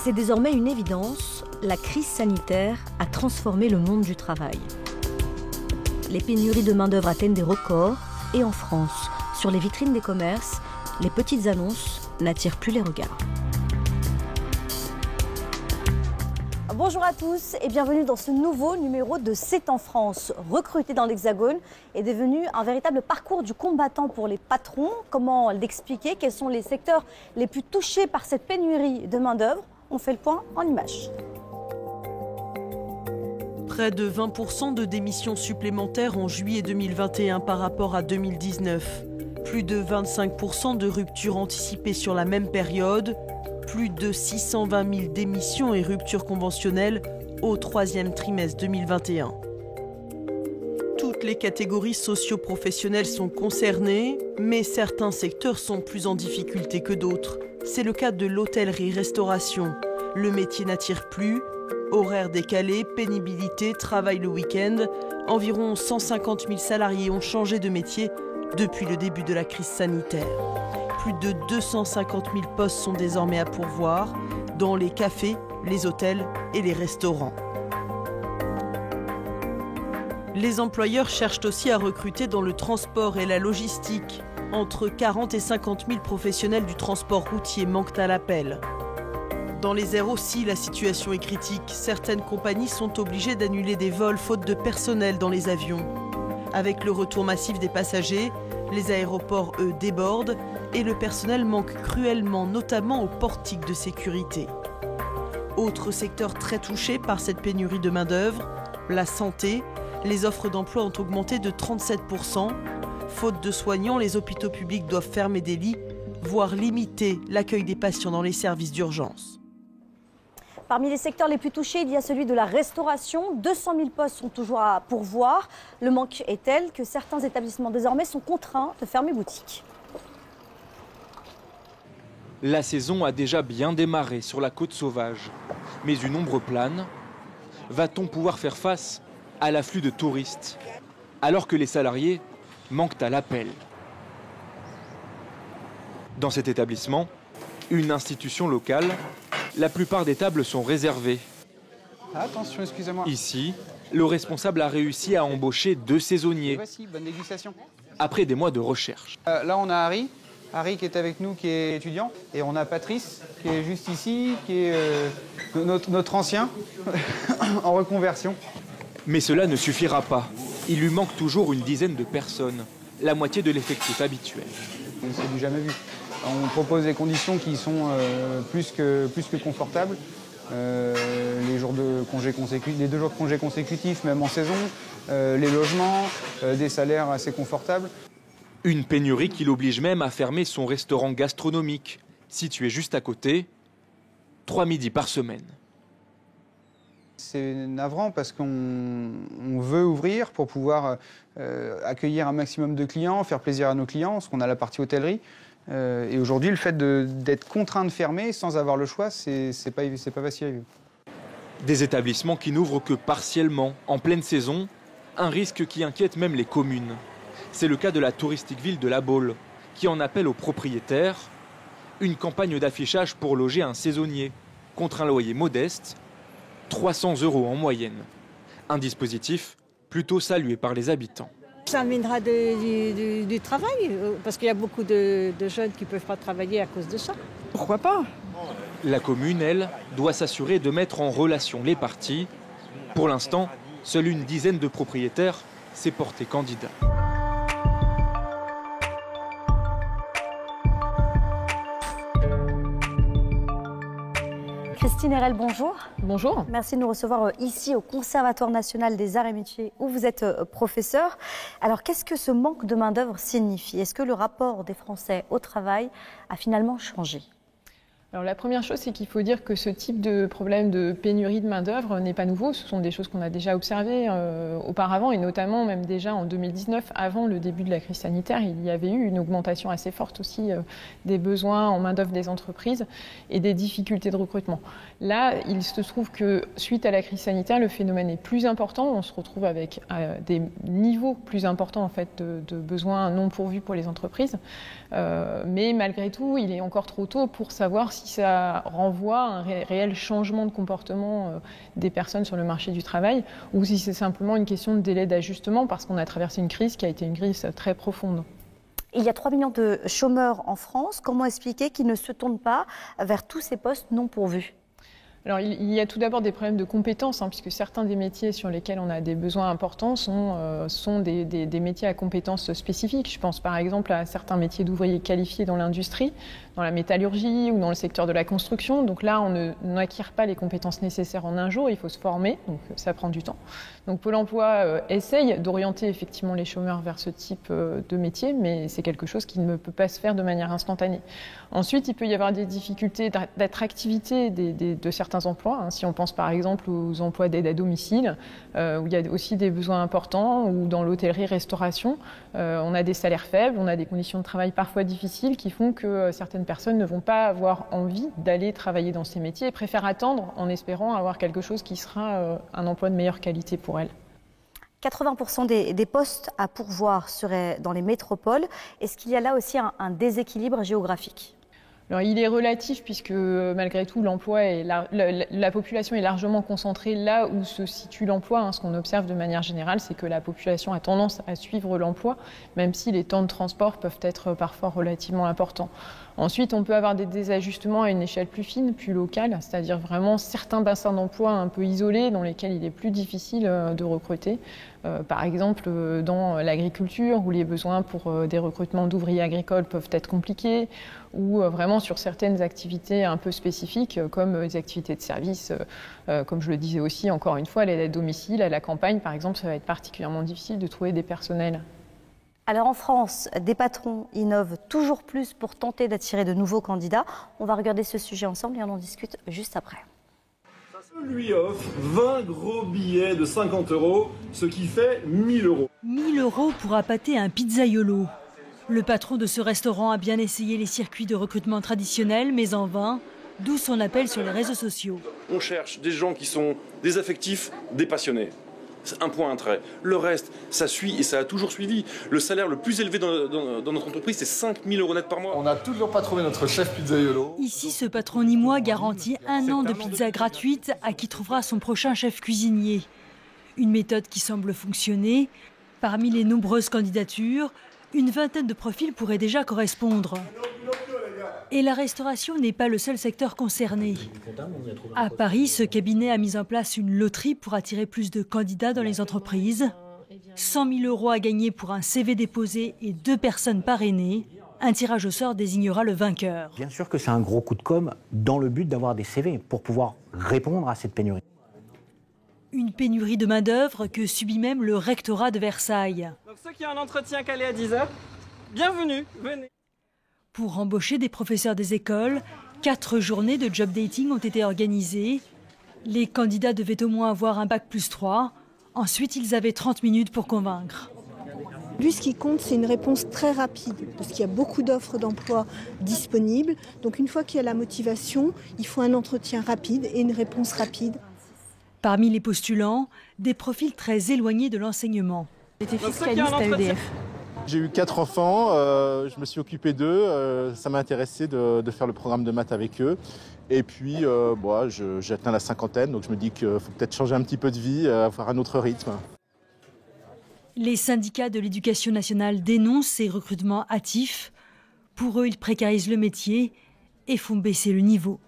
C'est désormais une évidence, la crise sanitaire a transformé le monde du travail. Les pénuries de main-d'œuvre atteignent des records et en France, sur les vitrines des commerces, les petites annonces n'attirent plus les regards. Bonjour à tous et bienvenue dans ce nouveau numéro de C'est en France. Recruter dans l'Hexagone est devenu un véritable parcours du combattant pour les patrons. Comment l'expliquer? Quels sont les secteurs les plus touchés par cette pénurie de main-d'œuvre? On fait le point en images. Près de 20% de démissions supplémentaires en juillet 2021 par rapport à 2019. Plus de 25% de ruptures anticipées sur la même période. Plus de 620 000 démissions et ruptures conventionnelles au troisième trimestre 2021. Toutes les catégories socio-professionnelles sont concernées, mais certains secteurs sont plus en difficulté que d'autres. C'est le cas de l'hôtellerie-restauration. Le métier n'attire plus. Horaires décalés, pénibilité, travail le week-end. Environ 150 000 salariés ont changé de métier depuis le début de la crise sanitaire. Plus de 250 000 postes sont désormais à pourvoir dans les cafés, les hôtels et les restaurants. Les employeurs cherchent aussi à recruter dans le transport et la logistique. Entre 40 et 50 000 professionnels du transport routier manquent à l'appel. Dans les airs aussi, la situation est critique. Certaines compagnies sont obligées d'annuler des vols faute de personnel dans les avions. Avec le retour massif des passagers, les aéroports, eux, débordent et le personnel manque cruellement, notamment aux portiques de sécurité. Autre secteur très touché par cette pénurie de main-d'œuvre, la santé. Les offres d'emploi ont augmenté de 37%. Faute de soignants, les hôpitaux publics doivent fermer des lits, voire limiter l'accueil des patients dans les services d'urgence. Parmi les secteurs les plus touchés, il y a celui de la restauration. 200 000 postes sont toujours à pourvoir. Le manque est tel que certains établissements désormais sont contraints de fermer boutique. La saison a déjà bien démarré sur la côte sauvage. Mais une ombre plane. Va-t-on pouvoir faire face à l'afflux de touristes alors que les salariés manquent à l'appel? Dans cet établissement, une institution locale, la plupart des tables sont réservées. Attention, excusez-moi. Ici, le responsable a réussi à embaucher 2 saisonniers. Voici, bonne dégustation. Après des mois de recherche. Là, on a Harry qui est avec nous, qui est étudiant. Et on a Patrice, qui est juste ici, qui est notre ancien, en reconversion. Mais cela ne suffira pas. Il lui manque toujours une dizaine de personnes, la moitié de l'effectif habituel. C'est du jamais vu. On propose des conditions qui sont plus que confortables. Les 2 jours de congé consécutifs, même en saison, les logements, des salaires assez confortables. Une pénurie qui l'oblige même à fermer son restaurant gastronomique, situé juste à côté, 3 midis par semaine. C'est navrant parce qu'on veut ouvrir pour pouvoir accueillir un maximum de clients, faire plaisir à nos clients, parce qu'on a la partie hôtellerie. Et aujourd'hui, le fait d'être contraint de fermer sans avoir le choix, c'est pas facile à vivre. Des établissements qui n'ouvrent que partiellement, en pleine saison, un risque qui inquiète même les communes. C'est le cas de la touristique ville de La Baule, qui en appelle aux propriétaires une campagne d'affichage pour loger un saisonnier, contre un loyer modeste, 300 € en moyenne. Un dispositif plutôt salué par les habitants. Ça amènera du travail, parce qu'il y a beaucoup de jeunes qui ne peuvent pas travailler à cause de ça. Pourquoi pas? La commune, elle, doit s'assurer de mettre en relation les parties. Pour l'instant, seule une dizaine de propriétaires s'est porté candidat. Christine Herel, bonjour. Bonjour. Merci de nous recevoir ici au Conservatoire national des arts et métiers où vous êtes professeur. Alors qu'est-ce que ce manque de main-d'œuvre signifie? Est-ce que le rapport des Français au travail a finalement changé? Alors la première chose, c'est qu'il faut dire que ce type de problème de pénurie de main-d'œuvre n'est pas nouveau. Ce sont des choses qu'on a déjà observées auparavant, et notamment même déjà en 2019, avant le début de la crise sanitaire, il y avait eu une augmentation assez forte aussi des besoins en main-d'œuvre des entreprises et des difficultés de recrutement. Là, il se trouve que suite à la crise sanitaire, le phénomène est plus important. On se retrouve avec des niveaux plus importants en fait, de besoins non pourvus pour les entreprises. Mais malgré tout, il est encore trop tôt pour savoir si si ça renvoie à un réel changement de comportement des personnes sur le marché du travail, ou si c'est simplement une question de délai d'ajustement, parce qu'on a traversé une crise qui a été une crise très profonde. Il y a 3 millions de chômeurs en France. Comment expliquer qu'ils ne se tournent pas vers tous ces postes non pourvus ? Alors, il y a tout d'abord des problèmes de compétences, puisque certains des métiers sur lesquels on a des besoins importants sont des métiers à compétences spécifiques. Je pense par exemple à certains métiers d'ouvriers qualifiés dans l'industrie, dans la métallurgie ou dans le secteur de la construction. Donc là, on n'acquiert pas les compétences nécessaires en un jour, il faut se former, donc ça prend du temps. Donc Pôle emploi essaye d'orienter effectivement les chômeurs vers ce type de métier, mais c'est quelque chose qui ne peut pas se faire de manière instantanée. Ensuite, il peut y avoir des difficultés d'attractivité de certains emplois. Si on pense par exemple aux emplois d'aide à domicile, où il y a aussi des besoins importants, ou dans l'hôtellerie-restauration, on a des salaires faibles, on a des conditions de travail parfois difficiles qui font que certaines personnes ne vont pas avoir envie d'aller travailler dans ces métiers et préfèrent attendre en espérant avoir quelque chose qui sera un emploi de meilleure qualité pour elles. 80% des postes à pourvoir seraient dans les métropoles. Est-ce qu'il y a là aussi un déséquilibre géographique ? Alors, il est relatif puisque malgré tout l'emploi la population est largement concentrée là où se situe l'emploi. Ce qu'on observe de manière générale, c'est que la population a tendance à suivre l'emploi, même si les temps de transport peuvent être parfois relativement importants. Ensuite, on peut avoir des désajustements à une échelle plus fine, plus locale, c'est-à-dire vraiment certains bassins d'emploi un peu isolés dans lesquels il est plus difficile de recruter. Par exemple, dans l'agriculture, où les besoins pour des recrutements d'ouvriers agricoles peuvent être compliqués, ou vraiment sur certaines activités un peu spécifiques, comme les activités de service, comme je le disais aussi, encore une fois, l'aide à domicile, à la campagne, par exemple, ça va être particulièrement difficile de trouver des personnels. Alors en France, des patrons innovent toujours plus pour tenter d'attirer de nouveaux candidats. On va regarder ce sujet ensemble et on en discute juste après. Lui offre 20 gros billets de 50 €, ce qui fait 1 000 €. 1 000 € pour appâter un pizzaiolo. Le patron de ce restaurant a bien essayé les circuits de recrutement traditionnels, mais en vain, d'où son appel sur les réseaux sociaux. On cherche des gens qui sont des affectifs, des passionnés. C'est un point, un trait. Le reste, ça suit et ça a toujours suivi. Le salaire le plus élevé dans notre entreprise, c'est 5 000 € net par mois. On n'a toujours pas trouvé notre chef pizzaiolo. Ici, ce patron nîmois garantit 1 an de pizza gratuite à qui trouvera son prochain chef cuisinier. Une méthode qui semble fonctionner. Parmi les nombreuses candidatures, une vingtaine de profils pourraient déjà correspondre. Et la restauration n'est pas le seul secteur concerné. À Paris, ce cabinet a mis en place une loterie pour attirer plus de candidats dans les entreprises. 100 000 € à gagner pour un CV déposé et 2 personnes parrainées. Un tirage au sort désignera le vainqueur. Bien sûr que c'est un gros coup de com' dans le but d'avoir des CV pour pouvoir répondre à cette pénurie. Une pénurie de main-d'œuvre que subit même le rectorat de Versailles. Donc ceux qui ont un entretien calé à 10 h, bienvenue, venez. Pour embaucher des professeurs des écoles, 4 journées de job dating ont été organisées. Les candidats devaient au moins avoir un bac +3. Ensuite, ils avaient 30 minutes pour convaincre. Lui, ce qui compte, c'est une réponse très rapide, parce qu'il y a beaucoup d'offres d'emploi disponibles. Donc une fois qu'il y a la motivation, il faut un entretien rapide et une réponse rapide. Parmi les postulants, des profils très éloignés de l'enseignement. J'étais fiscaliste à EDF. J'ai eu 4 enfants, je me suis occupé d'eux, ça m'a intéressé de faire le programme de maths avec eux. Et puis, j'ai atteint la cinquantaine, donc je me dis qu'il faut peut-être changer un petit peu de vie, avoir un autre rythme. Les syndicats de l'éducation nationale dénoncent ces recrutements hâtifs. Pour eux, ils précarisent le métier et font baisser le niveau.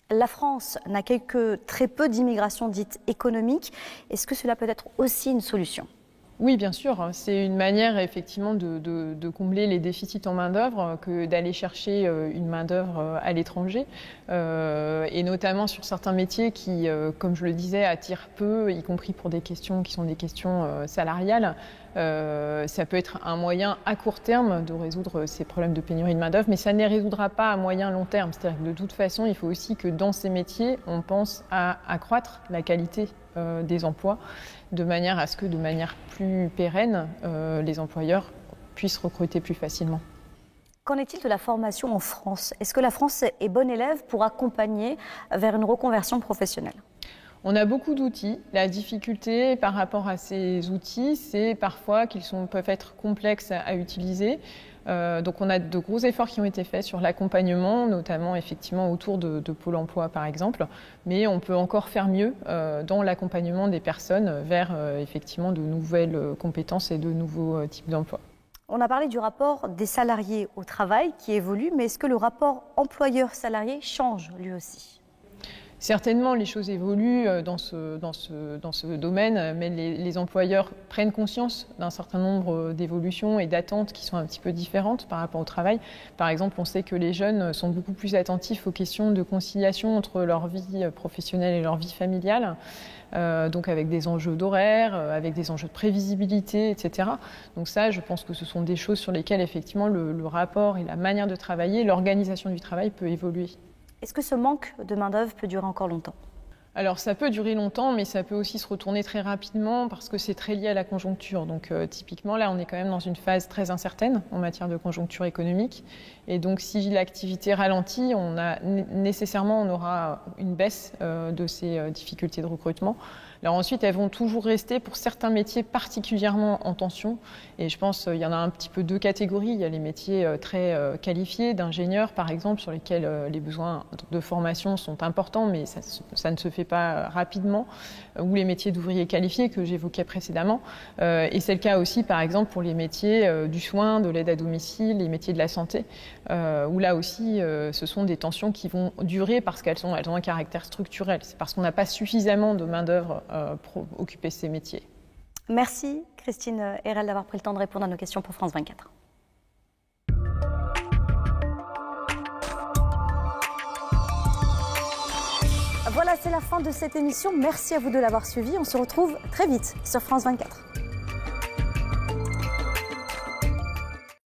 La France n'accueille que très peu d'immigration dite économique. Est-ce que cela peut être aussi une solution ? Oui, bien sûr. C'est une manière effectivement de combler les déficits en main-d'œuvre que d'aller chercher une main-d'œuvre à l'étranger. Et notamment sur certains métiers qui, comme je le disais, attirent peu, y compris pour des questions qui sont des questions salariales. Ça peut être un moyen à court terme de résoudre ces problèmes de pénurie de main-d'œuvre, mais ça ne les résoudra pas à moyen long terme. C'est-à-dire que de toute façon, il faut aussi que dans ces métiers, on pense à accroître la qualité des emplois, de manière à ce que, de manière plus pérenne, les employeurs puissent recruter plus facilement. Qu'en est-il de la formation en France ? Est-ce que la France est bonne élève pour accompagner vers une reconversion professionnelle ? On a beaucoup d'outils. La difficulté par rapport à ces outils, c'est parfois qu'ils peuvent être complexes à utiliser. Donc on a de gros efforts qui ont été faits sur l'accompagnement, notamment effectivement autour de Pôle emploi par exemple, mais on peut encore faire mieux dans l'accompagnement des personnes vers effectivement de nouvelles compétences et de nouveaux types d'emplois. On a parlé du rapport des salariés au travail qui évolue, mais est-ce que le rapport employeur-salarié change lui aussi ? Certainement, les choses évoluent dans ce domaine, mais les employeurs prennent conscience d'un certain nombre d'évolutions et d'attentes qui sont un petit peu différentes par rapport au travail. Par exemple, on sait que les jeunes sont beaucoup plus attentifs aux questions de conciliation entre leur vie professionnelle et leur vie familiale, donc avec des enjeux d'horaire, avec des enjeux de prévisibilité, etc. Donc ça, je pense que ce sont des choses sur lesquelles effectivement le rapport et la manière de travailler, l'organisation du travail peut évoluer. Est-ce que ce manque de main-d'œuvre peut durer encore longtemps ? Alors ça peut durer longtemps, mais ça peut aussi se retourner très rapidement parce que c'est très lié à la conjoncture. Donc typiquement, là, on est quand même dans une phase très incertaine en matière de conjoncture économique. Et donc si l'activité ralentit, on aura une baisse de ces difficultés de recrutement. Alors ensuite, elles vont toujours rester pour certains métiers particulièrement en tension. Et je pense qu'il y en a un petit peu deux catégories. Il y a les métiers très qualifiés, d'ingénieurs par exemple, sur lesquels les besoins de formation sont importants, mais ça ne se fait pas rapidement, ou les métiers d'ouvriers qualifiés que j'évoquais précédemment. Et c'est le cas aussi par exemple pour les métiers du soin, de l'aide à domicile, les métiers de la santé, où là aussi ce sont des tensions qui vont durer parce qu'elles ont un caractère structurel. C'est parce qu'on n'a pas suffisamment de main-d'œuvre pour occuper ces métiers. Merci Christine Hérel d'avoir pris le temps de répondre à nos questions pour France 24. Voilà, c'est la fin de cette émission. Merci à vous de l'avoir suivi. On se retrouve très vite sur France 24.